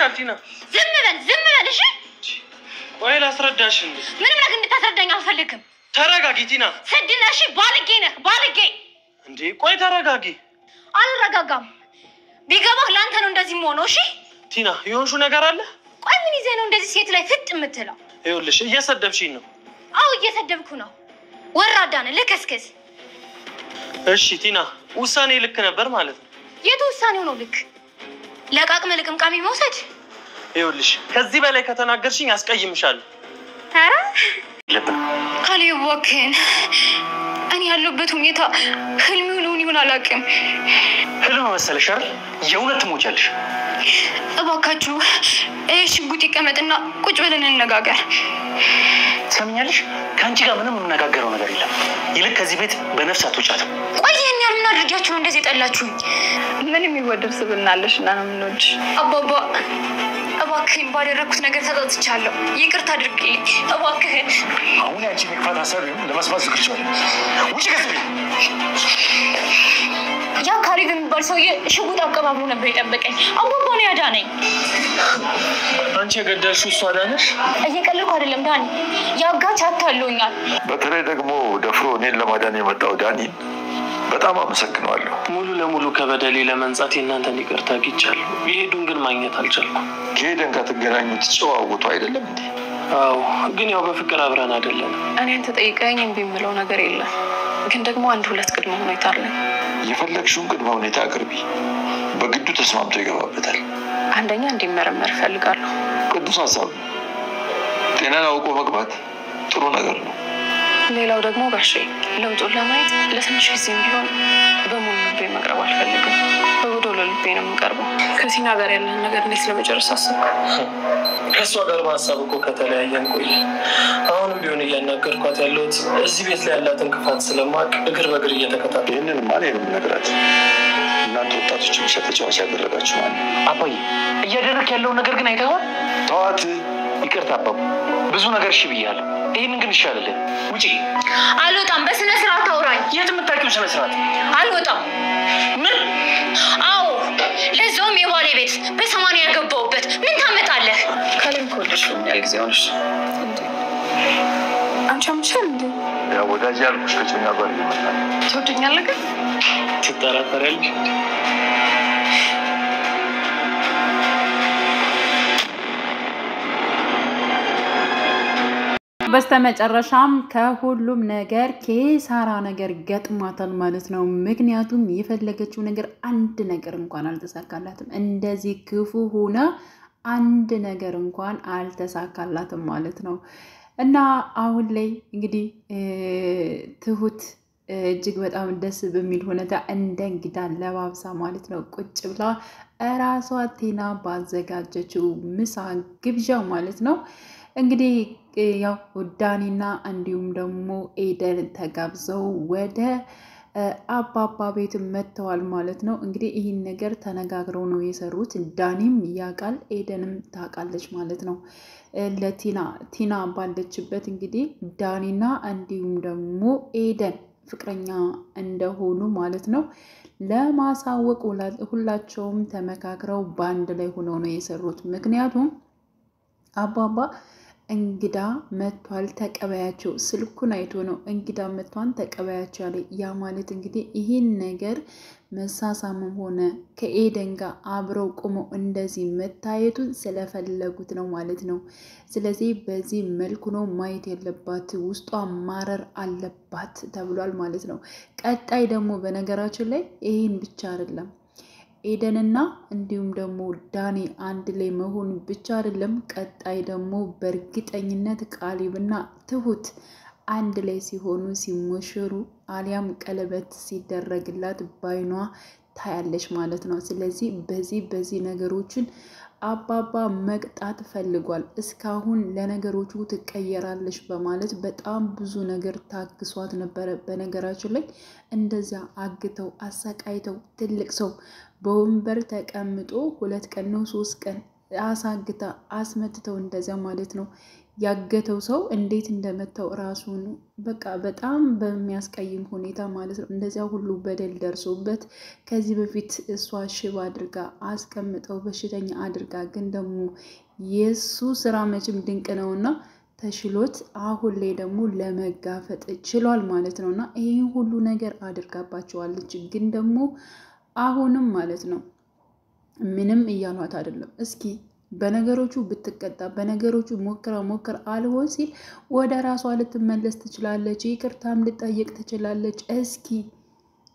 ሆነሻል ቲና ዝም በል እሺ ቆይ ላስረዳሽ ምንም ነገር እንድታስረዳኝ አልፈልግም ተረጋጊ ቲና ሰድና እሺ ባልጌ እንዴ ቆይ ተረጋጊ አልረጋጋም ቢገባህ ላንተ ነው እንደዚህ ሆኖ እሺ ቲና ይሆንሹ ነገር አለ ቆይ ምን ይዘህ ነው እንደዚህ ሴት ላይ ፍጥ የምትለው ይኸውልሽ እየሰደብሽኝ ነው አው እየሰደብኩ ነው ወራዳነ ለከስከስ እሺ ቲና ውሳኔ ልክ ነበር ማለት ነው የቱ ውሳኔው ነው ልክ ለቃቅመ ልቅምቃሚ መውሰድ ይኸውልሽ ከዚህ በላይ ከተናገርሽኝ አስቀይምሻለሁ አረ ካሊወከን እኔ ያለበት ሁኔታ ህልም ይሁን አላውቅም ህልም መሰለሽ አይደል የእውነት ትሞቻለሽ እባካችሁ ሽጉጥ ይቀመጥና ቁጭ ብለን እንነጋገር ሰምኛለሽ ካንቺ ጋር ምንም እንነጋገረው ነገር የለም ይልቅ ከዚህ ቤት በነፍስ አትወጫትም ቆይ እኛ ምን አድርጋችሁ ነው እንደዚህ ጠላችሁ ምንም ይወደር ስብናለሽና ነው ምንወድሽ አባባ እባክህን ባደረኩት ነገር ተጣጥቻለሁ ይቅርታ አድርግልኝ እባክህን አሁን ያንቺ መክፋት ሐሳብ ለመስማት ዝግጁ ነኝ ውጪ ከዚህ ያ ካሪብ የሚባል ሰውዬ ሽጉጥ አቀባብሎ ነበር የጠበቀኝ አባባ ነው ያዳነኝ አንቺ የገደልሽው እሷ አዳነሽ እየቀለድኩ አይደለም ዳኒ ያጋች አታለውኛል በተለይ ደግሞ ደፍሮ እኔን ለማዳን የመጣው ዳኒን በጣም አመሰግናለሁ ሙሉ ለሙሉ ከበደሌ ለመንጻት እናንተን ይቅርታ አግኝቻለሁ ይሄዱን ግን ማግኘት አልቻልኩም ከሄደን ጋር ትገናኙት ጨዋውቱ አይደለም እንዴ አዎ ግን ያው በፍቅር አብረን አይደለም እኔን ተጠይቀኝ እንቢ የምለው ነገር የለም ግን ደግሞ አንድ ሁለት ቅድመ ሁኔታ አለ የፈለግሽውን ቅድመ ሁኔታ አቅርቢ በግዱ ተስማምቶ ይገባበታል አንደኛ እንዲመረመር ፈልጋለሁ ቅዱስ ሐሳብ ጤናን አውቆ መግባት ጥሩ ነገር ነው ሌላው ደግሞ ጋሼ ለውጡን ለማየት ለትንሽ ጊዜ ቢሆን በሙሉ ልቤ መቅረብ አልፈልግም በወደ ልቤ ነው የምቀርበው ከሲና ጋር ያለን ነገር እንዴት ለመጨረስ አሰብኩ ከሷ ጋር በሀሳብ እኮ ከተለያየን ቆየ አሁንም ቢሆን እያናገርኳት ያለሁት እዚህ ቤት ላይ ያላትን ክፋት ስለማቅ እግር በእግር እየተከታተልኩ ይህንን ማለት ነው ነገራት እናንተ ወጣቶች ብቻ ተጫዋች ያደረጋችሁ ማለት አባዬ እያደረክ ያለው ነገር ግን አይተኸዋል ተዋት ይቅርታ አባቡ ብዙ ነገር እሺ ብያለሁ ይሄንን ግን ይሻላል ውጪ አልወጣም በስነ ስርዓት አውራኝ የት የምታውቂው ስነ ስርዓት አልወጣም ምን አዎ ለዛውም የባሌ ቤት በሰማንያ ያገባውበት ምን ታመጣለህ ካለም ኮልሽ ምን ጊዜ ሆነሽ እንዴ አንቺ አምሻል እንዴ ያ ወዳጅ ያልኩሽ ከጮኛ ጋር ይመጣል ትወደኛለህ ግን ትጠራጠሪያለሽ በስተመጨረሻም ከሁሉም ነገር ኬሳራ ነገር ገጥሟታል ማለት ነው ምክንያቱም የፈለገችው ነገር አንድ ነገር እንኳን አልተሳካላትም እንደዚህ ክፉ ሆነ አንድ ነገር እንኳን አልተሳካላትም ማለት ነው እና አሁን ላይ እንግዲህ ትሁት እጅግ በጣም ደስ በሚል ሁኔታ እንደ እንግዳ ለባብሳ ማለት ነው ቁጭ ብላ ራሷ ቲና ባዘጋጀችው ምሳ ግብዣ ማለት ነው እንግዲህ ያው ዳኒና እንዲሁም ደግሞ ኤደን ተጋብዘው ወደ አባባ ቤት መጥተዋል ማለት ነው እንግዲህ ይህን ነገር ተነጋግረው ነው የሰሩት ዳኒም ያቃል ኤደንም ታቃለች ማለት ነው ለቲና ባለችበት እንግዲህ ዳኒና እንዲሁም ደግሞ ኤደን ፍቅረኛ እንደሆኑ ማለት ነው ለማሳወቅ ሁላቸውም ተመካክረው ባንድ ላይ ሆነው ነው የሰሩት ምክንያቱም አባባ እንግዳ መጥቷል ተቀበያቸው ስልኩን አይቶ ነው እንግዳ መጥቷን ተቀበያቸው ያለ ያ ማለት እንግዲህ ይሄን ነገር መሳሳምም ሆነ ከኤደን ጋር አብረው ቆመው እንደዚህ መታየቱን ስለፈለጉት ነው ማለት ነው ስለዚህ በዚህ መልኩ ነው ማየት ያለባት ውስጧ ማረር አለባት ተብሏል ማለት ነው ቀጣይ ደግሞ በነገራችን ላይ ይሄን ብቻ አይደለም ኤደንና እንዲሁም ደግሞ ዳኒ አንድ ላይ መሆን ብቻ አይደለም ቀጣይ ደግሞ በእርግጠኝነት ቃሊብና ትሁት አንድ ላይ ሲሆኑ ሲሞሽሩ አሊያም ቀለበት ሲደረግላት ባይኗ ታያለች ማለት ነው ስለዚህ በዚህ ነገሮችን አባባ መቅጣት ፈልጓል እስካሁን ለነገሮቹ ትቀየራለች በማለት በጣም ብዙ ነገር ታግሷት ነበር በነገራችን ላይ እንደዛ አግተው አሰቃይተው ትልቅ ሰው በወንበር ተቀምጦ 2 ቀን ነው 3 ቀን አሳግታ አስመትተው እንደዛ ማለት ነው ያገተው ሰው እንዴት እንደመታው ራሱን በቃ በጣም በሚያስቀይም ሁኔታ ማለት ነው። እንደዚያ ሁሉ በደል ደርሶበት ከዚህ በፊት እሷ ሽባ አድርጋ አስቀምጠው በሽተኛ አድርጋ ግን ደግሞ የሱ ስራ መቼም ድንቅ ነውና ተሽሎት አሁን ላይ ደግሞ ለመጋፈጥ ችሏል ማለት ነውና ይሄን ሁሉ ነገር አድርጋባቸዋለች። ግን ደግሞ አሁንም ማለት ነው ምንም እያሏት አይደለም። እስኪ በነገሮቹ ብትቀጣ በነገሮቹ ሞክራ አልሆን ሲል ወደ ራሷ ልትመለስ ትችላለች፣ ይቅርታም ልጠይቅ ትችላለች። እስኪ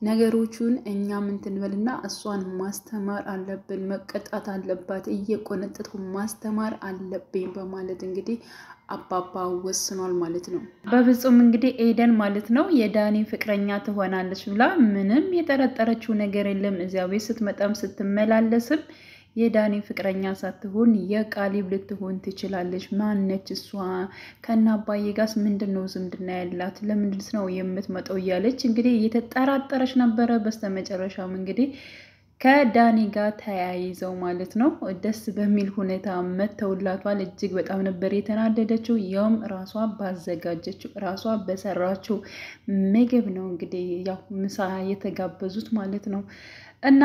ነገሮቹን እኛም እንትንበልና እሷን ማስተማር አለብን፣ መቀጣት አለባት፣ እየቆነጠጥኩ ማስተማር አለብኝ በማለት እንግዲህ አባባ ወስኗል ማለት ነው። በፍጹም እንግዲህ ኤደን ማለት ነው የዳኒ ፍቅረኛ ትሆናለች ብላ ምንም የጠረጠረችው ነገር የለም። እዚያ ቤት ስትመጣም ስትመላለስም የዳኒ ፍቅረኛ ሳትሆን የቃሊብ ልትሆን ትችላለች። ማነች እሷ? ከና አባዬ ጋርስ ምንድነው ዝምድና ያላት? ለምንድን ነው የምትመጣው? እያለች እንግዲህ እየተጠራጠረች ነበረ። በስተመጨረሻም እንግዲህ ከዳኒ ጋር ተያይዘው ማለት ነው ደስ በሚል ሁኔታ መተውላቷል። እጅግ በጣም ነበር የተናደደችው። ያውም ራሷ ባዘጋጀችው ራሷ በሰራችው ምግብ ነው እንግዲህ ያው ምሳ የተጋበዙት ማለት ነው። እና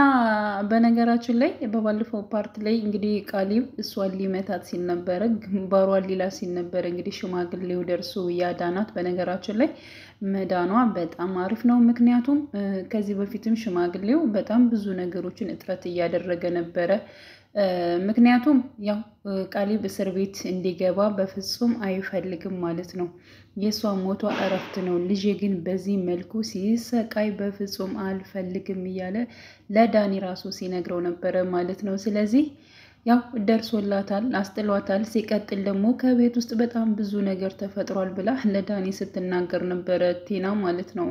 በነገራችን ላይ በባለፈው ፓርት ላይ እንግዲህ ቃሊብ እሷን ሊመታት ሲል ነበረ፣ ግንባሯን ሊላ ሲል ነበረ። እንግዲህ ሽማግሌው ደርሶ ያዳናት። በነገራችን ላይ መዳኗ በጣም አሪፍ ነው። ምክንያቱም ከዚህ በፊትም ሽማግሌው በጣም ብዙ ነገሮችን እጥረት እያደረገ ነበረ። ምክንያቱም ያው ቃሊብ እስር ቤት እንዲገባ በፍጹም አይፈልግም ማለት ነው። የእሷ ሞቷ እረፍት ነው፣ ልጄ ግን በዚህ መልኩ ሲሰቃይ በፍጹም አልፈልግም እያለ ለዳኒ ራሱ ሲነግረው ነበረ ማለት ነው። ስለዚህ ያው ደርሶላታል፣ አስጥሏታል። ሲቀጥል ደግሞ ከቤት ውስጥ በጣም ብዙ ነገር ተፈጥሯል ብላ ለዳኒ ስትናገር ነበረ ቲና ማለት ነው።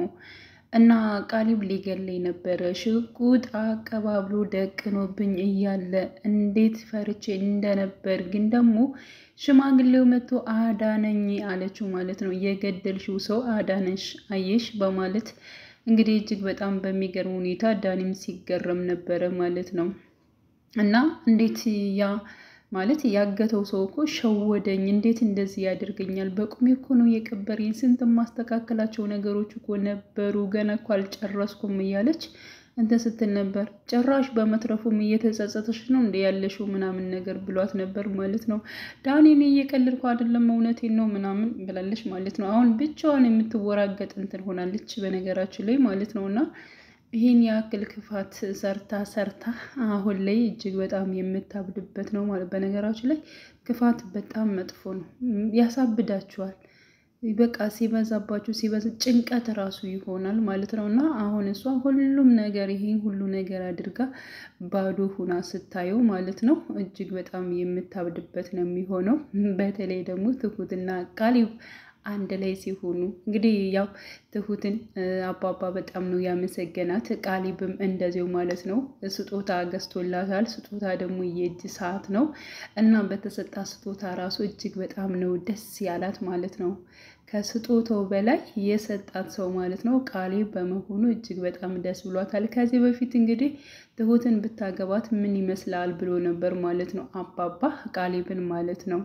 እና ቃሊብ ሊገለኝ ነበረ፣ ሽጉጥ አቀባብሎ ደቅኖብኝ እያለ እንዴት ፈርቼ እንደነበር ግን ደግሞ ሽማግሌው መጥቶ አዳነኝ አለችው ማለት ነው። የገደልሽው ሰው አዳነሽ አየሽ በማለት እንግዲህ እጅግ በጣም በሚገርም ሁኔታ ዳኒም ሲገረም ነበረ ማለት ነው። እና እንዴት ያ ማለት ያገተው ሰው እኮ ሸወደኝ፣ እንዴት እንደዚህ ያደርገኛል? በቁሜ እኮ ነው የቀበረኝ፣ ስንት ማስተካከላቸው ነገሮች እኮ ነበሩ፣ ገና እኮ አልጨረስኩም እያለች እንትን ስትል ነበር። ጭራሽ በመትረፉም እየተጸጸተች ነው እንደ ያለሽው ምናምን ነገር ብሏት ነበር ማለት ነው። ዳኒን እየቀለድኩ አይደለም እውነቴን ነው ምናምን ብላለች ማለት ነው። አሁን ብቻዋን የምትወራገጥ እንትን ሆናለች በነገራችን ላይ ማለት ነው። እና ይህን ያክል ክፋት ሰርታ አሁን ላይ እጅግ በጣም የምታብድበት ነው ማለት። በነገራችን ላይ ክፋት በጣም መጥፎ ነው፣ ያሳብዳችኋል። በቃ ሲበዛባችሁ ሲበዛ ጭንቀት ራሱ ይሆናል ማለት ነው። እና አሁን እሷ ሁሉም ነገር ይሄን ሁሉ ነገር አድርጋ ባዶ ሁና ስታየው ማለት ነው እጅግ በጣም የምታብድበት ነው የሚሆነው። በተለይ ደግሞ ትሁትና ቃሊብ አንድ ላይ ሲሆኑ እንግዲህ ያው ትሁትን አባባ በጣም ነው ያመሰገናት። ቃሊብም እንደዚው ማለት ነው ስጦታ ገዝቶላታል። ስጦታ ደግሞ የእጅ ሰዓት ነው እና በተሰጣ ስጦታ ራሱ እጅግ በጣም ነው ደስ ያላት ማለት ነው። ከስጦታው በላይ የሰጣት ሰው ማለት ነው ቃሊብ በመሆኑ እጅግ በጣም ደስ ብሏታል። ከዚህ በፊት እንግዲህ ትሁትን ብታገባት ምን ይመስላል ብሎ ነበር ማለት ነው አባባ ቃሊብን ማለት ነው።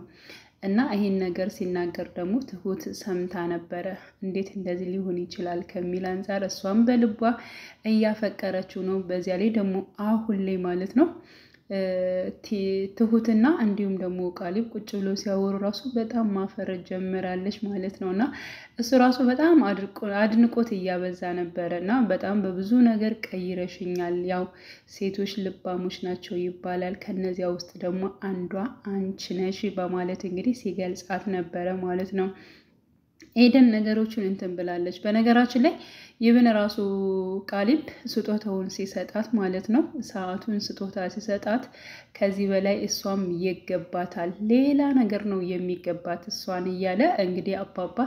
እና ይሄን ነገር ሲናገር ደግሞ ትሁት ሰምታ ነበረ። እንዴት እንደዚህ ሊሆን ይችላል ከሚል አንፃር እሷም በልቧ እያፈቀረችው ነው። በዚያ ላይ ደግሞ አሁን ላይ ማለት ነው ትሁትና እንዲሁም ደግሞ ቃሊብ ቁጭ ብሎ ሲያወሩ ራሱ በጣም ማፈር ጀምራለች ማለት ነው። እና እሱ ራሱ በጣም አድንቆት እያበዛ ነበረ። እና በጣም በብዙ ነገር ቀይረሽኛል፣ ያው ሴቶች ልባሞች ናቸው ይባላል፣ ከነዚያ ውስጥ ደግሞ አንዷ አንቺ ነሽ በማለት እንግዲህ ሲገልጻት ነበረ ማለት ነው። ኤደን ነገሮችን እንትን ብላለች። በነገራችን ላይ ይብን ራሱ ቃሊብ ስጦታውን ሲሰጣት ማለት ነው ሰዓቱን ስጦታ ሲሰጣት ከዚህ በላይ እሷም ይገባታል፣ ሌላ ነገር ነው የሚገባት እሷን እያለ እንግዲህ አባባ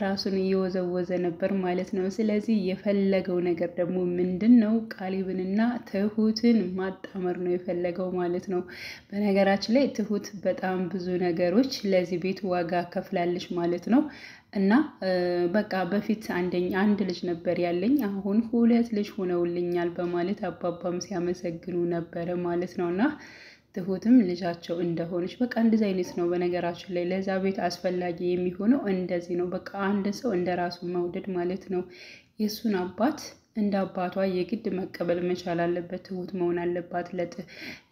ራሱን እየወዘወዘ ነበር ማለት ነው። ስለዚህ የፈለገው ነገር ደግሞ ምንድን ነው ቃሊብንና ትሁትን ማጣመር ነው የፈለገው ማለት ነው። በነገራችን ላይ ትሁት በጣም ብዙ ነገሮች ለዚህ ቤት ዋጋ ከፍላለች ማለት ነው። እና በቃ በፊት አንድ ልጅ ነበር ያለኝ፣ አሁን 2 ልጅ ሆነውልኛል በማለት አባባም ሲያመሰግኑ ነበረ ማለት ነው። እና ትሁትም ልጃቸው እንደሆነች በቃ እንደዚህ አይነት ነው። በነገራችን ላይ ለዛ ቤት አስፈላጊ የሚሆነው እንደዚህ ነው። በቃ አንድ ሰው እንደራሱ መውደድ ማለት ነው። የሱን አባት እንደ አባቷ የግድ መቀበል መቻል አለበት። ትሁት መሆን አለባት።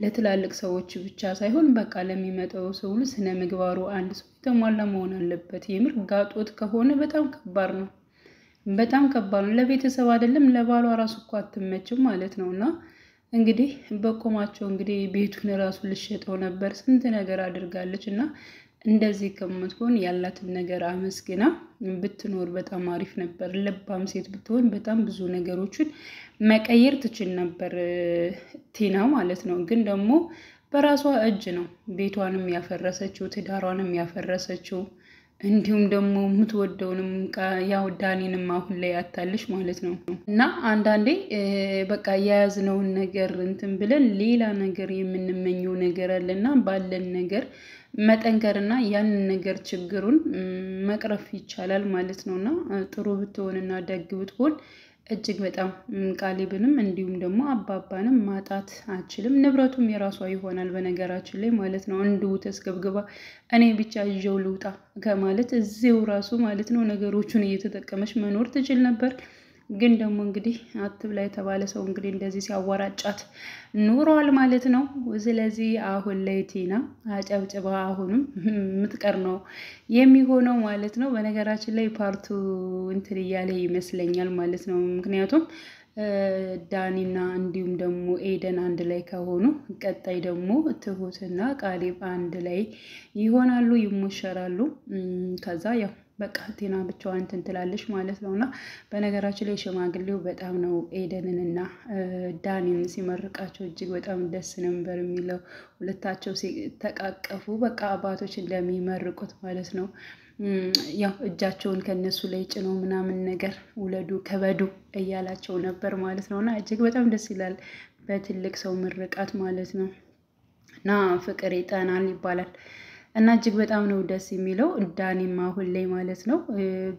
ለትላልቅ ሰዎች ብቻ ሳይሆን በቃ ለሚመጣው ሰው ሁሉ ስነ ምግባሩ አንድ ሰው የተሟላ መሆን አለበት። የምር ጋጦት ከሆነ በጣም ከባድ ነው። በጣም ከባድ ነው። ለቤተሰብ አይደለም ለባሏ ራሱ እኮ አትመችም ማለት ነው። እና እንግዲህ በቆማቸው እንግዲህ ቤቱን ራሱ ልሸጠው ነበር። ስንት ነገር አድርጋለች እና እንደዚህ ከምትሆን ያላትን ነገር አመስግና ብትኖር በጣም አሪፍ ነበር። ልባም ሴት ብትሆን በጣም ብዙ ነገሮችን መቀየር ትችል ነበር ቲና ማለት ነው። ግን ደግሞ በራሷ እጅ ነው ቤቷንም ያፈረሰችው፣ ትዳሯንም ያፈረሰችው። እንዲሁም ደግሞ የምትወደውንም ያው ዳኒንም አሁን ላይ ያታለች ማለት ነው። እና አንዳንዴ በቃ የያዝነውን ነገር እንትን ብለን ሌላ ነገር የምንመኘው ነገር አለና ባለን ነገር መጠንከርና ያንን ነገር ችግሩን መቅረፍ ይቻላል ማለት ነውና ጥሩ ብትሆንና ደግ ብትሆን እጅግ በጣም ቃሊብንም እንዲሁም ደግሞ አባባንም ማጣት አችልም። ንብረቱም የራሷ ይሆናል በነገራችን ላይ ማለት ነው። እንዲሁ ተስገብግባ እኔ ብቻ ይዤው ልውጣ ከማለት እዚው ራሱ ማለት ነው ነገሮቹን እየተጠቀመች መኖር ትችል ነበር። ግን ደግሞ እንግዲህ አትብላ የተባለ ሰው እንግዲህ እንደዚህ ሲያዋራጫት ኑሯል ማለት ነው። ስለዚህ አሁን ላይ ቲና አጨብጭባ አሁንም የምትቀር ነው የሚሆነው ማለት ነው። በነገራችን ላይ ፓርቱ እንትን እያለ ይመስለኛል ማለት ነው። ምክንያቱም ዳኒና እንዲሁም ደግሞ ኤደን አንድ ላይ ከሆኑ ቀጣይ ደግሞ ትሁትና ቃሊብ አንድ ላይ ይሆናሉ፣ ይሞሸራሉ። ከዛ ያው በቃ ቲና ብቻዋን እንትን ትላለች ማለት ነውና በነገራችን ላይ ሽማግሌው በጣም ነው ኤደንንና ዳኒን ሲመርቃቸው እጅግ በጣም ደስ ነበር የሚለው። ሁለታቸው ሲተቃቀፉ በቃ አባቶች እንደሚመርቁት ማለት ነው። ያው እጃቸውን ከነሱ ላይ ጭነው ምናምን ነገር ውለዱ ከበዱ እያላቸው ነበር ማለት ነውና እጅግ በጣም ደስ ይላል በትልቅ ሰው ምርቃት ማለት ነው። እና ፍቅር ይጠናል ይባላል። እና እጅግ በጣም ነው ደስ የሚለው። ዳኒም አሁን ላይ ማለት ነው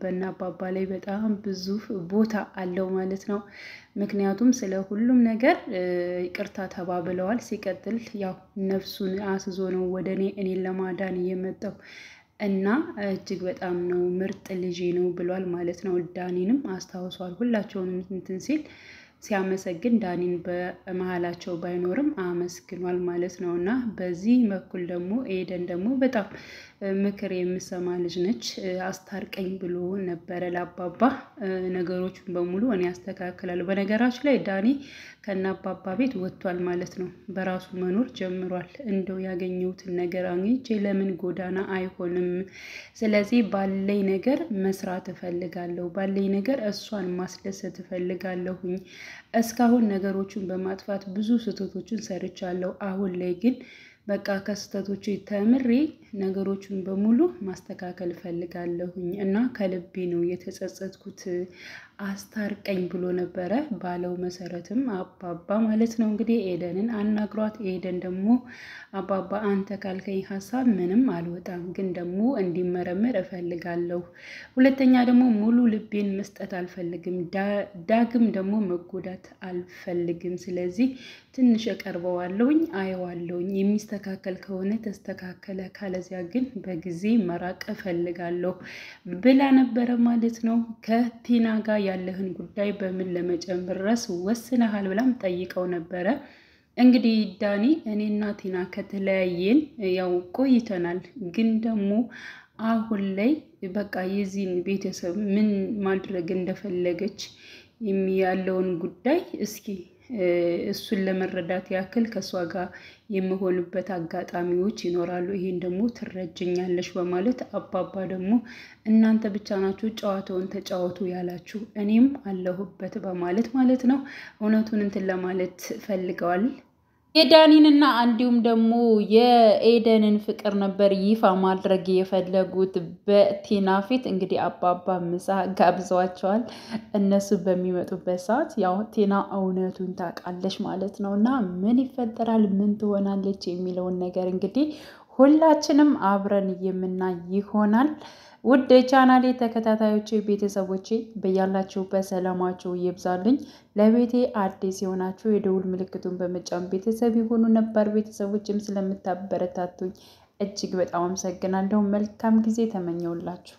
በእነ አባባ ላይ በጣም ብዙ ቦታ አለው ማለት ነው። ምክንያቱም ስለ ሁሉም ነገር ይቅርታ ተባብለዋል። ሲቀጥል ያው ነፍሱን አስዞ ነው ወደ እኔን ለማዳን የመጣው እና እጅግ በጣም ነው ምርጥ ልጄ ነው ብሏል ማለት ነው። ዳኒንም አስታውሷል። ሁላቸውንም እንትን ሲል ሲያመሰግን ዳኒን በመሃላቸው ባይኖርም አመስግኗል ማለት ነው። እና በዚህ በኩል ደግሞ ኤደን ደግሞ በጣም ምክር የምሰማ ልጅ ነች። አስታርቀኝ ብሎ ነበረ ለአባባ። ነገሮችን በሙሉ እኔ አስተካክላለሁ። በነገራችን ላይ ዳኒ ከነ አባባ ቤት ወጥቷል ማለት ነው። በራሱ መኖር ጀምሯል። እንደው ያገኘሁትን ነገር አግኝቼ ለምን ጎዳና አይሆንም? ስለዚህ ባለኝ ነገር መስራት እፈልጋለሁ። ባለኝ ነገር እሷን ማስደሰት እፈልጋለሁኝ። እስካሁን ነገሮችን በማጥፋት ብዙ ስህተቶችን ሰርቻለሁ። አሁን ላይ ግን በቃ ከስህተቶቹ ተምሬ ነገሮችን በሙሉ ማስተካከል እፈልጋለሁኝ እና ከልቤ ነው የተጸጸትኩት፣ አስታርቀኝ ብሎ ነበረ። ባለው መሰረትም አባባ ማለት ነው እንግዲህ ኤደንን አናግሯት። ኤደን ደግሞ አባባ አንተ ካልከኝ ሀሳብ ምንም አልወጣም፣ ግን ደግሞ እንዲመረመር እፈልጋለሁ። ሁለተኛ ደግሞ ሙሉ ልቤን መስጠት አልፈልግም፣ ዳግም ደግሞ መጎዳት አልፈልግም። ስለዚህ ትንሽ እቀርበዋለሁኝ፣ አየዋለሁኝ። የሚስተካከል ከሆነ ተስተካከለ፣ ካለዚያ ግን በጊዜ መራቅ እፈልጋለሁ ብላ ነበረ ማለት ነው። ከቲና ጋር ያለህን ጉዳይ በምን ለመጨረስ ወስነሃል ብላም ጠይቀው ነበረ። እንግዲህ ዳኒ እኔና ቲና ከተለያየን ያው ቆይተናል፣ ግን ደግሞ አሁን ላይ በቃ የዚህን ቤተሰብ ምን ማድረግ እንደፈለገች ያለውን ጉዳይ እስኪ እሱን ለመረዳት ያክል ከሷ ጋር የምሆንበት አጋጣሚዎች ይኖራሉ። ይሄን ደግሞ ትረጅኛለሽ በማለት አባባ ደግሞ እናንተ ብቻ ናችሁ ጨዋታውን ተጫወቱ ያላችሁ፣ እኔም አለሁበት በማለት ማለት ነው እውነቱን እንትን ለማለት ፈልገዋል። የዳኒንና እንዲሁም ደግሞ የኤደንን ፍቅር ነበር ይፋ ማድረግ የፈለጉት በቲና ፊት። እንግዲህ አባባ ምሳ ጋብዘዋቸዋል። እነሱ በሚመጡበት ሰዓት ያው ቲና እውነቱን ታውቃለች ማለት ነው። እና ምን ይፈጠራል፣ ምን ትሆናለች የሚለውን ነገር እንግዲህ ሁላችንም አብረን የምናይ ይሆናል። ውድ የቻናሌ ተከታታዮች ቤተሰቦቼ በያላችሁበት ሰላማችሁ ይብዛልኝ። ለቤቴ አዲስ የሆናችሁ የደውል ምልክቱን በመጫን ቤተሰብ የሆኑ ነባር ቤተሰቦችም ስለምታበረታቱኝ እጅግ በጣም አመሰግናለሁ። መልካም ጊዜ ተመኘውላችሁ።